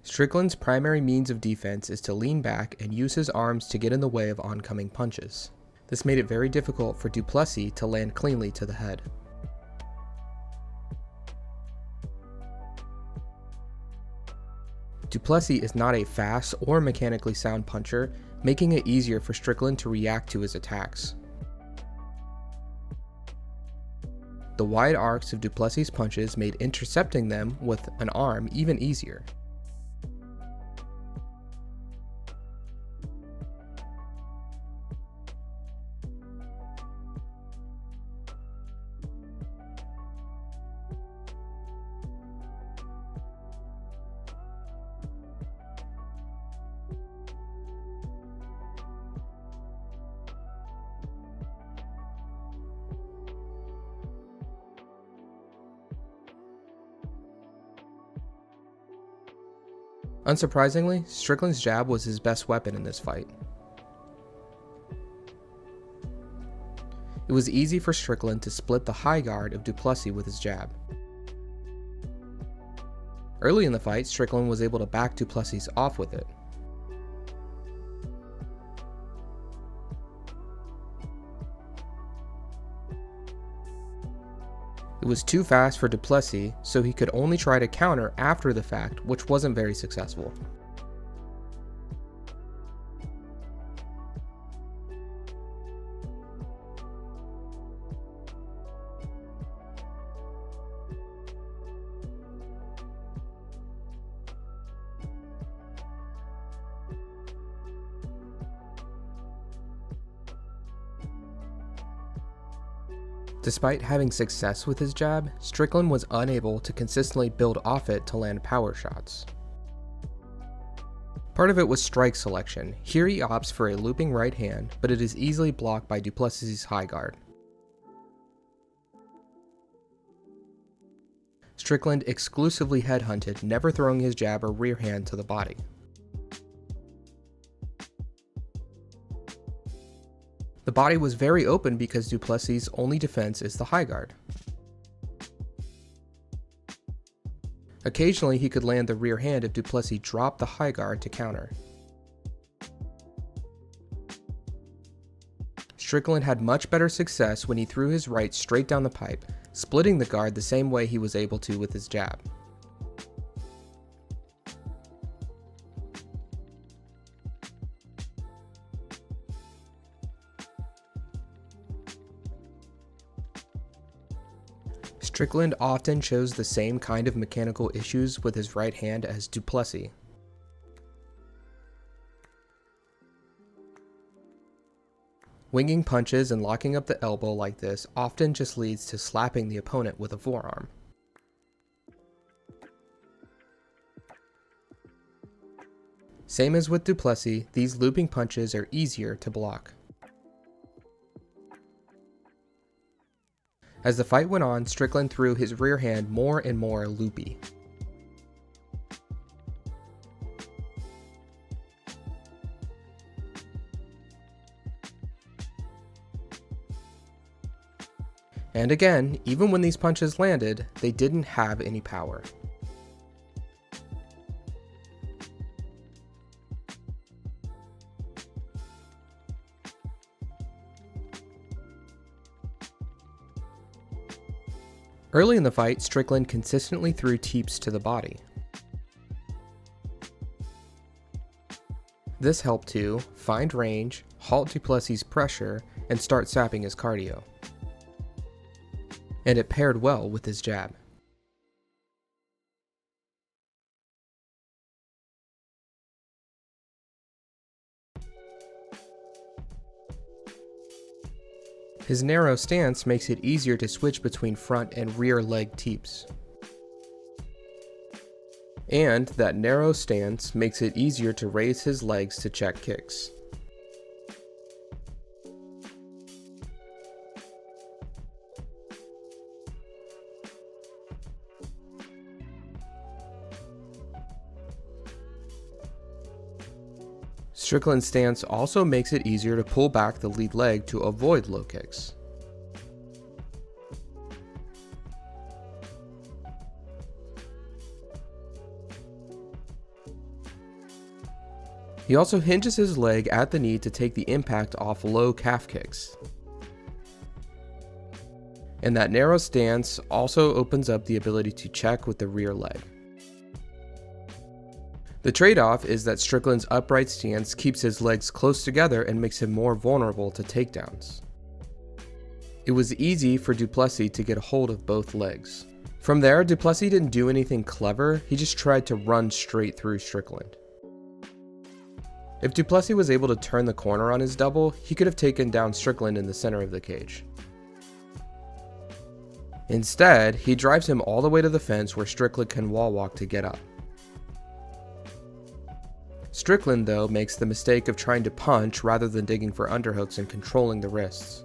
Strickland's primary means of defense is to lean back and use his arms to get in the way of oncoming punches. This made it very difficult for du Plessis to land cleanly to the head. Du Plessis is not a fast or mechanically sound puncher, making it easier for Strickland to react to his attacks. The wide arcs of du Plessis' punches made intercepting them with an arm even easier. Unsurprisingly, Strickland's jab was his best weapon in this fight. It was easy for Strickland to split the high guard of du Plessis with his jab. Early in the fight, Strickland was able to back du Plessis off with it. It was too fast for du Plessis, so he could only try to counter after the fact, which wasn't very successful. Despite having success with his jab, Strickland was unable to consistently build off it to land power shots. Part of it was strike selection. Here he opts for a looping right hand, but it is easily blocked by du Plessis' high guard. Strickland exclusively headhunted, never throwing his jab or rear hand to the body. The body was very open because du Plessis' only defense is the high guard. Occasionally he could land the rear hand if du Plessis dropped the high guard to counter. Strickland had much better success when he threw his right straight down the pipe, splitting the guard the same way he was able to with his jab. Strickland often chose the same kind of mechanical issues with his right hand as du Plessis. Winging punches and locking up the elbow like this often just leads to slapping the opponent with a forearm. Same as with du Plessis, these looping punches are easier to block. As the fight went on, Strickland threw his rear hand more and more loopy. And again, even when these punches landed, they didn't have any power. Early in the fight, Strickland consistently threw teeps to the body. This helped to find range, halt du Plessis' pressure, and start sapping his cardio. And it paired well with his jab. His narrow stance makes it easier to switch between front and rear leg teeps. And that narrow stance makes it easier to raise his legs to check kicks. Strickland's stance also makes it easier to pull back the lead leg to avoid low kicks. He also hinges his leg at the knee to take the impact off low calf kicks. And that narrow stance also opens up the ability to check with the rear leg. The trade-off is that Strickland's upright stance keeps his legs close together and makes him more vulnerable to takedowns. It was easy for du Plessis to get a hold of both legs. From there, du Plessis didn't do anything clever, he just tried to run straight through Strickland. If du Plessis was able to turn the corner on his double, he could have taken down Strickland in the center of the cage. Instead, he drives him all the way to the fence where Strickland can wall walk to get up. Strickland, though, makes the mistake of trying to punch rather than digging for underhooks and controlling the wrists.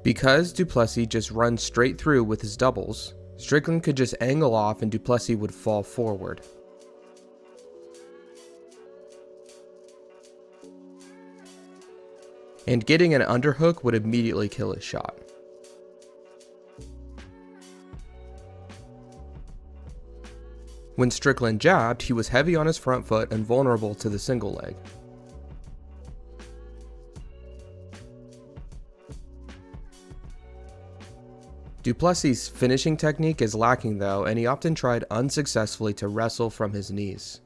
Because du Plessis just runs straight through with his doubles, Strickland could just angle off and du Plessis would fall forward. And getting an underhook would immediately kill his shot. When Strickland jabbed, he was heavy on his front foot and vulnerable to the single leg. Du Plessis' finishing technique is lacking though, and he often tried unsuccessfully to wrestle from his knees.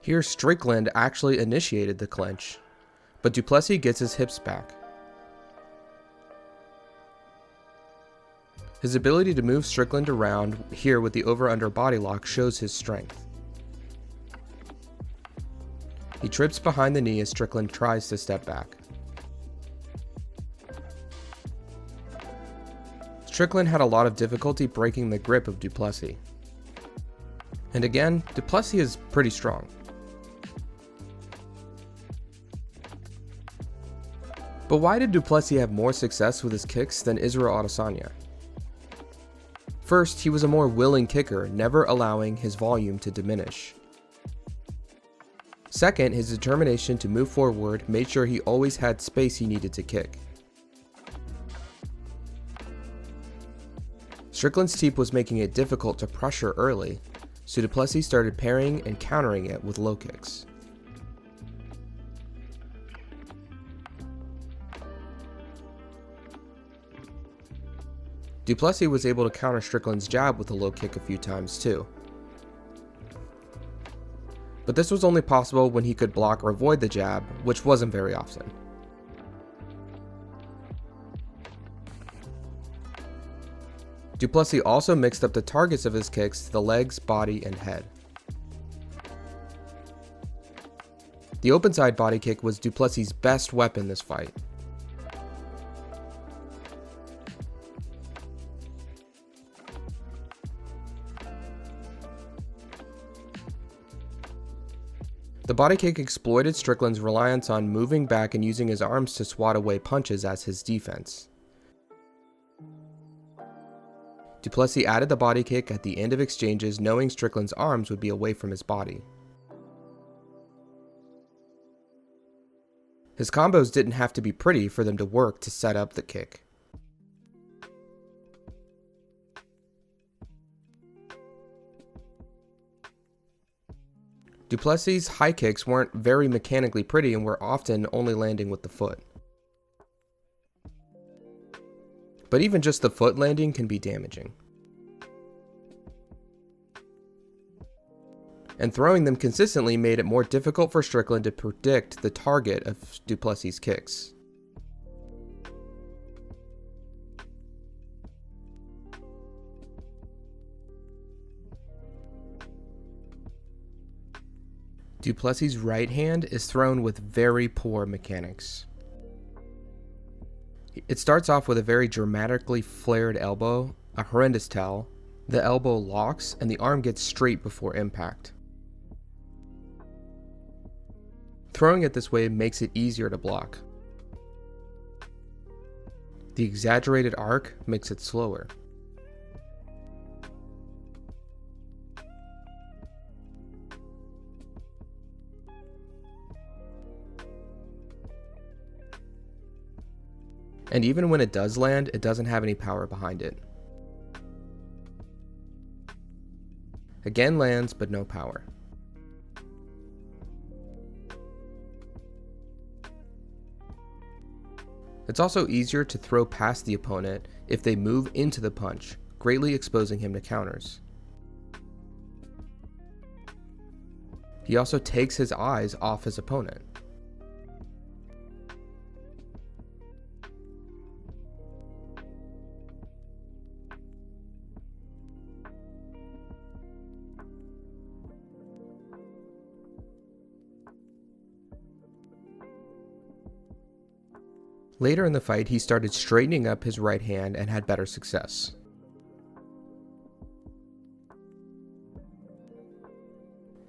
Here Strickland actually initiated the clinch, but du Plessis gets his hips back. His ability to move Strickland around here with the over-under body lock shows his strength. He trips behind the knee as Strickland tries to step back. Strickland had a lot of difficulty breaking the grip of du Plessis. And again, du Plessis is pretty strong. But why did du Plessis have more success with his kicks than Israel Adesanya? First, he was a more willing kicker, never allowing his volume to diminish. Second, his determination to move forward made sure he always had space he needed to kick. Strickland's teep was making it difficult to pressure early, so du Plessis started parrying and countering it with low kicks. Du Plessis was able to counter Strickland's jab with a low kick a few times too. But this was only possible when he could block or avoid the jab, which wasn't very often. Du Plessis also mixed up the targets of his kicks to the legs, body, and head. The open side body kick was du Plessis' best weapon this fight. The body kick exploited Strickland's reliance on moving back and using his arms to swat away punches as his defense. Du Plessis added the body kick at the end of exchanges, knowing Strickland's arms would be away from his body. His combos didn't have to be pretty for them to work to set up the kick. Du Plessis' high kicks weren't very mechanically pretty and were often only landing with the foot. But even just the foot landing can be damaging. And throwing them consistently made it more difficult for Strickland to predict the target of du Plessis' kicks. Du Plessis' right hand is thrown with very poor mechanics. It starts off with a very dramatically flared elbow, a horrendous towel, the elbow locks, and the arm gets straight before impact. Throwing it this way makes it easier to block. The exaggerated arc makes it slower. And even when it does land, it doesn't have any power behind it. Again lands, but no power. It's also easier to throw past the opponent if they move into the punch, greatly exposing him to counters. He also takes his eyes off his opponent. Later in the fight, he started straightening up his right hand and had better success.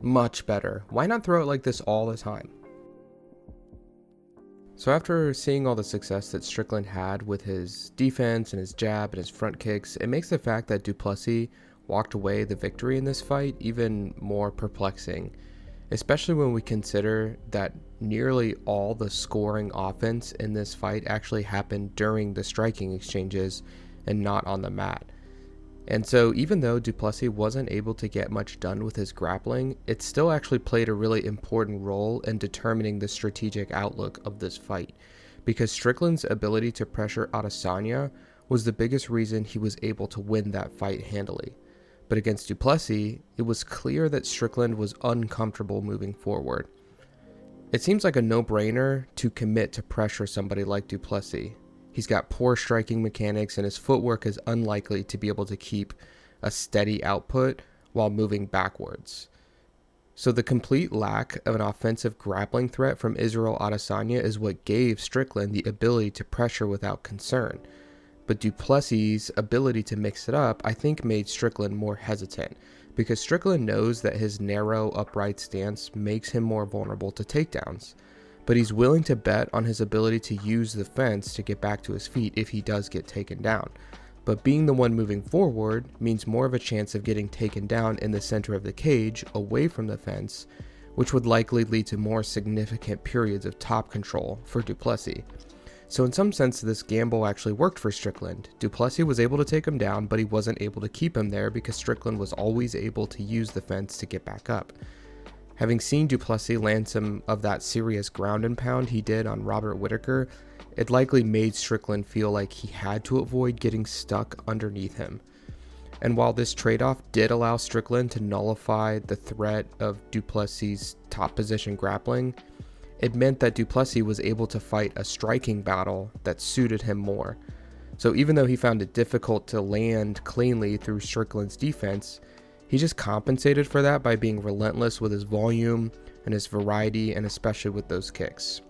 Much better. Why not throw it like this all the time? So after seeing all the success that Strickland had with his defense and his jab and his front kicks, it makes the fact that Duplessis walked away the victory in this fight even more perplexing, especially when we consider that nearly all the scoring offense in this fight actually happened during the striking exchanges and not on the mat. And so even though Duplessis wasn't able to get much done with his grappling, it still actually played a really important role in determining the strategic outlook of this fight, because Strickland's ability to pressure Adesanya was the biggest reason he was able to win that fight handily. But against Duplessis, it was clear that Strickland was uncomfortable moving forward. It seems like a no-brainer to commit to pressure somebody like Duplessis. He's got poor striking mechanics and his footwork is unlikely to be able to keep a steady output while moving backwards. So the complete lack of an offensive grappling threat from Israel Adesanya is what gave Strickland the ability to pressure without concern. But Duplessis' ability to mix it up, I think, made Strickland more hesitant, because Strickland knows that his narrow, upright stance makes him more vulnerable to takedowns. But he's willing to bet on his ability to use the fence to get back to his feet if he does get taken down. But being the one moving forward means more of a chance of getting taken down in the center of the cage, away from the fence, which would likely lead to more significant periods of top control for Duplessis. So in some sense, this gamble actually worked for Strickland. Duplessis was able to take him down, but he wasn't able to keep him there because Strickland was always able to use the fence to get back up. Having seen Duplessis land some of that serious ground and pound he did on Robert Whittaker, it likely made Strickland feel like he had to avoid getting stuck underneath him. And while this trade-off did allow Strickland to nullify the threat of Duplessis' top position grappling, it meant that Duplessis was able to fight a striking battle that suited him more. So even though he found it difficult to land cleanly through Strickland's defense, he just compensated for that by being relentless with his volume and his variety, and especially with those kicks.